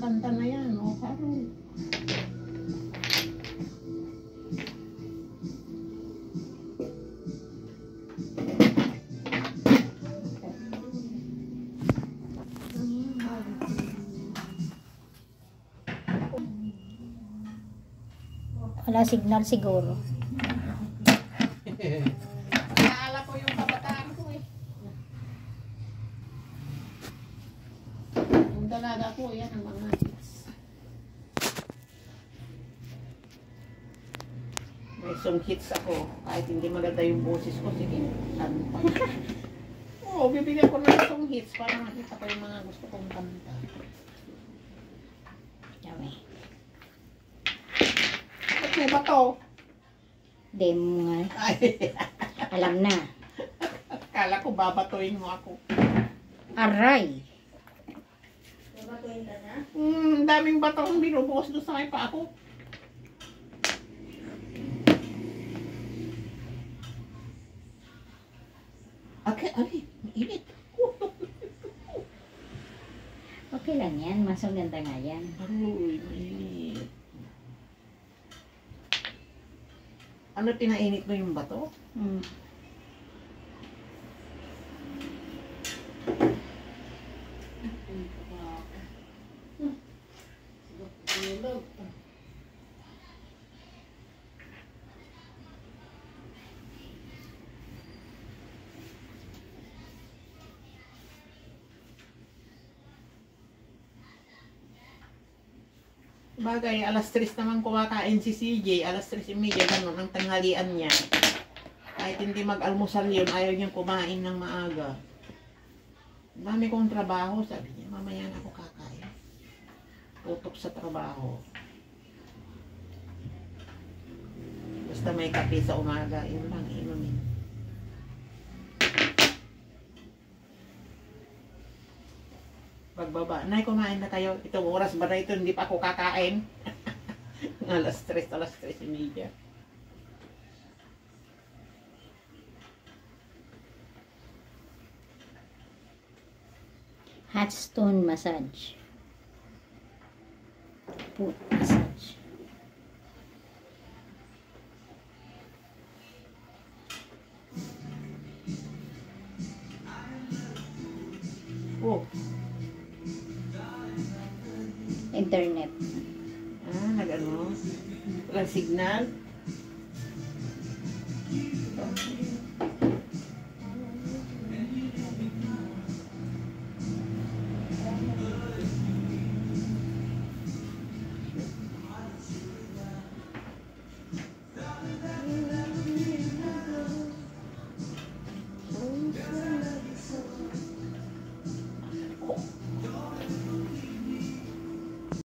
kanta na yan. O, Carol. Wala signal siguro. Naala ko yung kabataan ko eh. Yung dalaga ko, yan ang mga hits. May some hits ako. Kahit hindi maganda yung boses ko, sige. Ano pa? Oo, bibigyan ko na some hits para makita ko yung mga gusto kong kanta. Yawi. Ano ba to? Demo nga. Ay, Alam na. akala ko babatuin mo ako. Aray. Babatuin ka na? Daming bato ang binubuhos doon sa may pa ako. Okay, mainit. Okay lang yan. Mas maganda nga yan. Aroy, mainit. Ano, pinainit mo yung bato? Hmm. Bagay, alas 3 naman kumakain si CJ, alas 3:30, ganun ang tanghalian niya. Kahit hindi mag-almusal yun, ayaw niyang kumain ng maaga. Dami kong trabaho, sabi niya, mamaya na ako kakain. Tutok sa trabaho. Basta may kape sa umaga, yun lang, inumin. Pagbaba, nay, kumain na kayo. Itong oras ba na ito, hindi pa ako kakain? alas 3:30. Hot stone massage. Foot massage. Oh, Internet. nag-ano? Walang signal?